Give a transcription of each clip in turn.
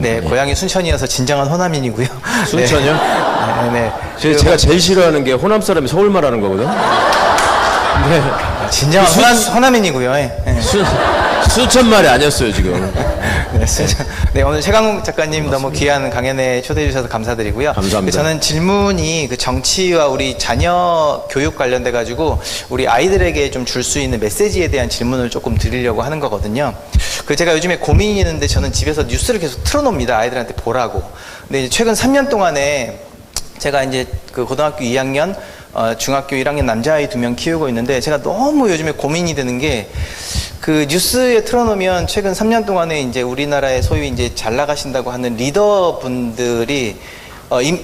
네, 고향이 순천이어서 진정한 호남인이고요. 순천이요? 네, 네. 제가 제일 싫어하는 게 호남 사람이 서울 말하는 거거든. 네. 진정한 호남인이고요. 네. 순천 말이 아니었어요 지금. 네, 네, 오늘 최강욱 작가님 너무 귀한 강연에 초대해 주셔서 감사드리고요. 감사합니다. 저는 질문이 그 정치와 우리 자녀 교육 관련돼 가지고 우리 아이들에게 좀 줄 수 있는 메시지에 대한 질문을 조금 드리려고 하는 거거든요. 그 제가 요즘에 고민이 있는데 저는 집에서 뉴스를 계속 틀어놓습니다. 아이들한테 보라고. 근데 이제 최근 3년 동안에 제가 이제 그 고등학교 2학년, 중학교 1학년 남자아이 2명 키우고 있는데 제가 너무 요즘에 고민이 되는 게 그 뉴스에 틀어놓으면 최근 3년 동안에 이제 우리나라의 소위 이제 잘 나가신다고 하는 리더분들이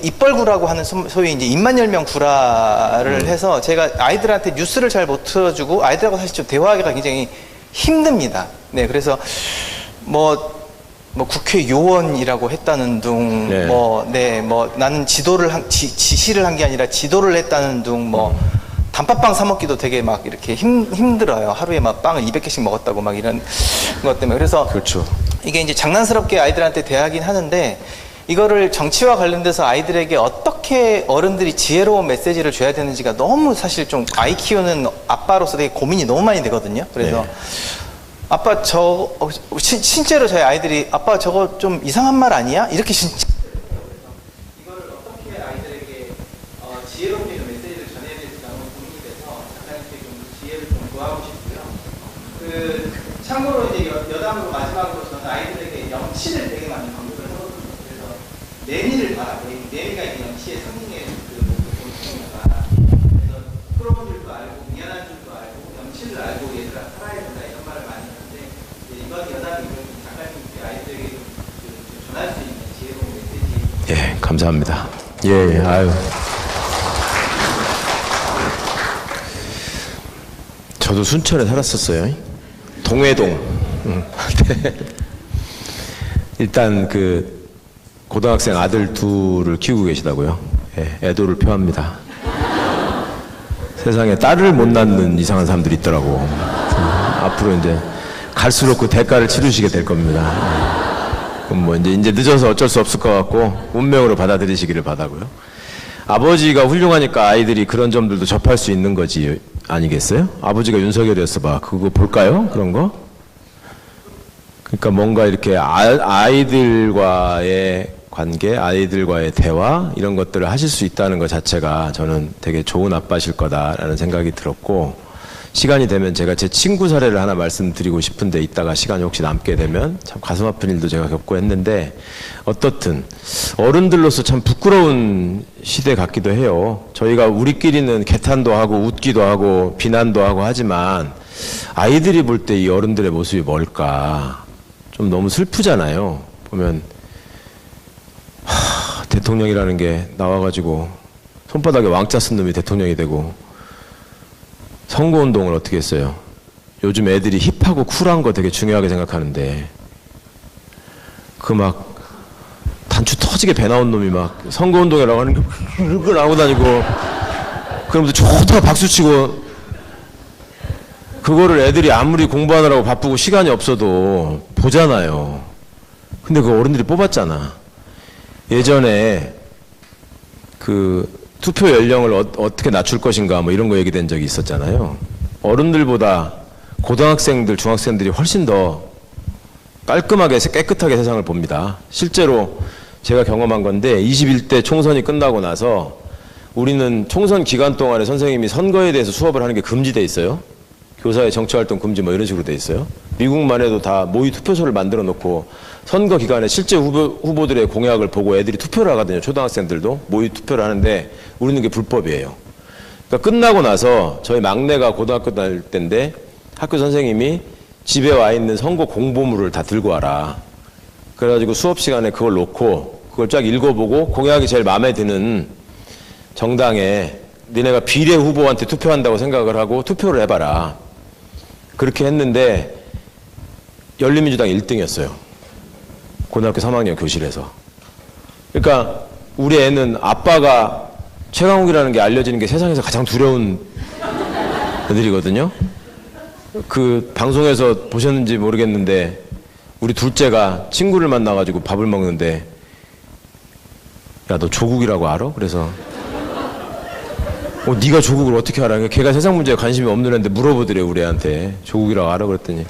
입벌구라고 하는 소위 이제 입만 열면 구라를 해서 제가 아이들한테 뉴스를 잘 못 틀어주고 아이들하고 사실 좀 대화하기가 굉장히 힘듭니다. 네, 그래서 뭐 국회요원이라고 했다는 둥, 네. 나는 지시를 한 게 아니라 지도를 했다는 둥, 단팥빵 사 먹기도 되게 막 이렇게 힘들어요. 하루에 막 빵을 200개씩 먹었다고 막 이런 것 때문에. 그래서 그렇죠. 이게 이제 장난스럽게 아이들한테 대하긴 하는데 이거를 정치와 관련돼서 아이들에게 어떻게 어른들이 지혜로운 메시지를 줘야 되는지가 너무 사실 좀 아이 키우는 아빠로서 되게 고민이 너무 많이 되거든요. 그래서 네. 아빠 실제로 저희 아이들이 아빠 저거 좀 이상한 말 아니야? 이렇게 진짜 이거를 어떻게 아이들에게 지혜롭게 메시지를 전해야 될지 너무 고민이 돼서 작가님께 좀 지혜를 좀 구하고 싶고요. 그 참고로 이제 여담으로 마지막으로 저는 아이들에게 영치를 되게 많이 강조를 하거든요. 그래서 내미를 봐라. 내미가 이제 영치의 상징의 그 공통이니까. 그래서 풀어본 줄도 알고 미안한 줄도 알고 영치를 알고 얘들아 살아야 된다 이런 말을 많이 하는데 이번 여담이 작가님께 아이들에게 좀 전할 수 있는 지혜로운 메시지. 예, 감사합니다. 예, 아유. 저도 순천에 살았었어요. 동해동. 일단 그 고등학생 아들 둘을 키우고 계시다고요. 예, 애도를 표합니다. 세상에 딸을 못 낳는 이상한 사람들이 있더라고. 앞으로 이제 갈수록 그 대가를 치르시게 될 겁니다. 그럼 뭐 이제 늦어서 어쩔 수 없을 것 같고 운명으로 받아들이시기를 바라고요. 아버지가 훌륭하니까 아이들이 그런 점들도 접할 수 있는 거지 아니겠어요? 아버지가 윤석열이었어 봐. 그거 볼까요? 그런 거? 그러니까 뭔가 이렇게 아이들과의 관계, 아이들과의 대화 이런 것들을 하실 수 있다는 것 자체가 저는 되게 좋은 아빠실 거다라는 생각이 들었고 시간이 되면 제가 제 친구 사례를 하나 말씀드리고 싶은데 이따가 시간이 혹시 남게 되면 참 가슴 아픈 일도 제가 겪고 했는데 어떻든 어른들로서 참 부끄러운 시대 같기도 해요. 저희가 우리끼리는 개탄도 하고 웃기도 하고 비난도 하고 하지만 아이들이 볼 때 이 어른들의 모습이 뭘까 좀 너무 슬프잖아요. 보면 대통령이라는 게 나와가지고 손바닥에 왕자 쓴 놈이 대통령이 되고 선거운동을 어떻게 했어요? 요즘 애들이 힙하고 쿨한 거 되게 중요하게 생각하는데 그 막 단추 터지게 배 나온 놈이 막 선거운동이라고 하는 게 이렇게 나오고 다니고 그러면서 좋다고 박수치고 그거를 애들이 아무리 공부하느라고 바쁘고 시간이 없어도 보잖아요. 근데 그 어른들이 뽑았잖아. 예전에 그 투표 연령을 어떻게 낮출 것인가 뭐 이런 거 얘기된 적이 있었잖아요. 어른들보다 고등학생들, 중학생들이 훨씬 더 깔끔하게 깨끗하게 세상을 봅니다. 실제로 제가 경험한 건데 21대 총선이 끝나고 나서 우리는 총선 기간 동안에 선생님이 선거에 대해서 수업을 하는 게 금지돼 있어요. 교사의 정치활동 금지 뭐 이런 식으로 돼 있어요. 미국만 해도 다 모의 투표소를 만들어 놓고 선거 기간에 실제 후보들의 공약을 보고 애들이 투표를 하거든요. 초등학생들도 모의 투표를 하는데 우리는 그게 불법이에요. 그러니까 끝나고 나서 저희 막내가 고등학교 다닐 때인데 학교 선생님이 집에 와 있는 선거 공보물을 다 들고 와라. 그래가지고 수업 시간에 그걸 놓고 그걸 쫙 읽어보고 공약이 제일 마음에 드는 정당에 니네가 비례 후보한테 투표한다고 생각을 하고 투표를 해봐라. 그렇게 했는데 열린민주당 1등이었어요. 고등학교 3학년 교실에서. 그러니까 우리 애는 아빠가 최강욱이라는 게 알려지는 게 세상에서 가장 두려운 애들이거든요. 그 방송에서 보셨는지 모르겠는데 우리 둘째가 친구를 만나가지고 밥을 먹는데 야, 너 조국이라고 알아? 그래서 네가 조국을 어떻게 알아? 걔가 세상 문제에 관심이 없는 애인데 물어보더래 우리 애한테. 조국이라고 알아? 그랬더니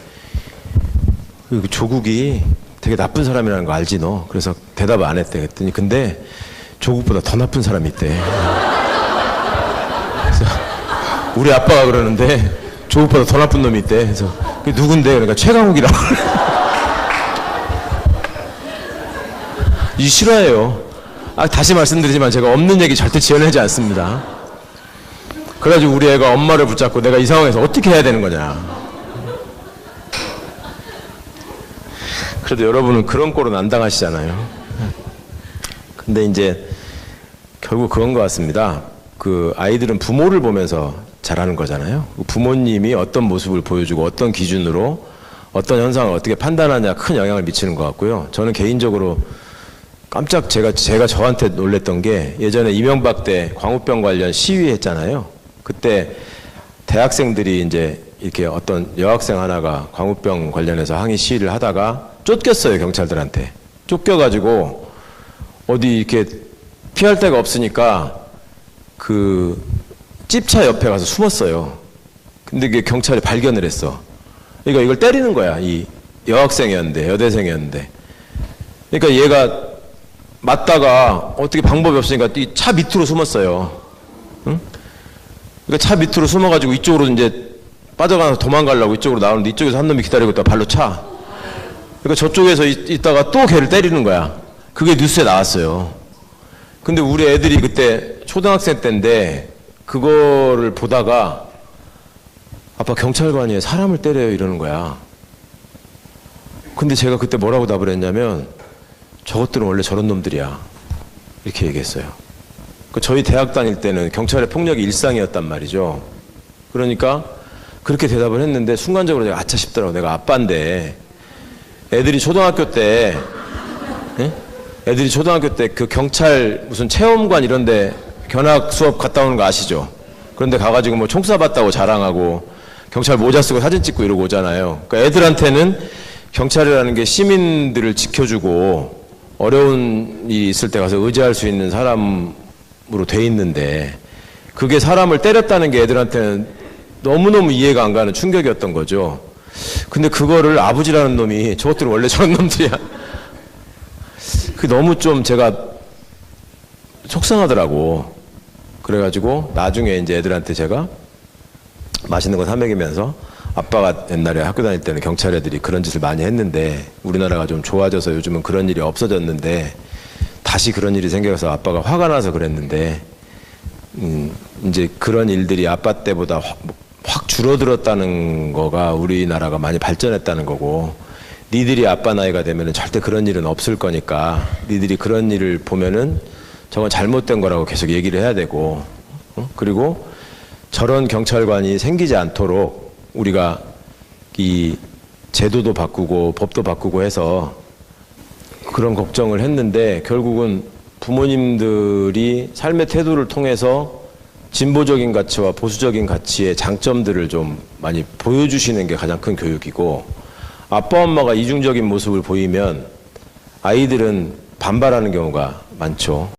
그 조국이 되게 나쁜 사람이라는 거 알지 너? 그래서 대답을 안 했대. 그랬더니 근데 조국보다 더 나쁜 사람이 있대. 그래서 우리 아빠가 그러는데 조국보다 더 나쁜 놈이 있대. 그래서 그게 누군데? 그러니까 최강욱이라고. 이 싫어해요. 다시 말씀드리지만 제가 없는 얘기 절대 지어내지 않습니다. 그래가지고 우리 애가 엄마를 붙잡고 내가 이 상황에서 어떻게 해야 되는 거냐. 그래도 여러분은 그런 꼴은 안 당하시잖아요. 근데 이제 결국 그건 것 같습니다. 그 아이들은 부모를 보면서 자라는 거잖아요. 부모님이 어떤 모습을 보여주고 어떤 기준으로 어떤 현상을 어떻게 판단하냐 큰 영향을 미치는 것 같고요. 저는 개인적으로 깜짝 제가 저한테 놀랬던 게 예전에 이명박 때 광우병 관련 시위했잖아요. 그때 대학생들이 이제 이렇게 어떤 여학생 하나가 광우병 관련해서 항의 시위를 하다가 쫓겼어요, 경찰들한테. 쫓겨가지고 어디 이렇게 피할 데가 없으니까 그 찝차 옆에 가서 숨었어요. 근데 그게 경찰이 발견을 했어. 그러니까 이걸 때리는 거야. 이 여학생이었는데, 여대생이었는데. 그러니까 얘가 맞다가 어떻게 방법이 없으니까 이 차 밑으로 숨었어요. 응? 그러니까 차 밑으로 숨어가지고 이쪽으로 이제 빠져가서 도망가려고 이쪽으로 나오는데 이쪽에서 한 놈이 기다리고 있다가 발로 차. 그러니까 저쪽에서 있다가 또 걔를 때리는 거야. 그게 뉴스에 나왔어요. 근데 우리 애들이 그때 초등학생 때인데 그거를 보다가 아빠 경찰관이 사람을 때려요 이러는 거야. 근데 제가 그때 뭐라고 답을 했냐면 저것들은 원래 저런 놈들이야 이렇게 얘기했어요. 저희 대학 다닐 때는 경찰의 폭력이 일상이었단 말이죠. 그러니까 그렇게 대답을 했는데 순간적으로 제가 아차 싶더라고. 내가 아빠인데 애들이 초등학교 때 그 경찰 무슨 체험관 이런데 견학 수업 갔다 오는 거 아시죠? 그런데 가가지고 뭐 총 쏴봤다고 자랑하고 경찰 모자 쓰고 사진 찍고 이러고 오잖아요. 그러니까 애들한테는 경찰이라는 게 시민들을 지켜주고 어려운 일이 있을 때 가서 의지할 수 있는 사람으로 돼 있는데 그게 사람을 때렸다는 게 애들한테는 너무너무 이해가 안 가는 충격이었던 거죠. 근데 그거를 아버지라는 놈이 저것들은 원래 저런 놈들이야. 그게 너무 좀 제가 속상하더라고. 그래가지고 나중에 이제 애들한테 제가 맛있는 거 사 먹이면서 아빠가 옛날에 학교 다닐 때는 경찰 애들이 그런 짓을 많이 했는데 우리나라가 좀 좋아져서 요즘은 그런 일이 없어졌는데 다시 그런 일이 생겨서 아빠가 화가 나서 그랬는데 이제 그런 일들이 아빠 때보다 확 줄어들었다는 거가 우리나라가 많이 발전했다는 거고 니들이 아빠 나이가 되면은 절대 그런 일은 없을 거니까 니들이 그런 일을 보면은 저건 잘못된 거라고 계속 얘기를 해야 되고 그리고 저런 경찰관이 생기지 않도록 우리가 이 제도도 바꾸고 법도 바꾸고 해서 그런 걱정을 했는데 결국은 부모님들이 삶의 태도를 통해서 진보적인 가치와 보수적인 가치의 장점들을 좀 많이 보여주시는 게 가장 큰 교육이고 아빠 엄마가 이중적인 모습을 보이면 아이들은 반발하는 경우가 많죠.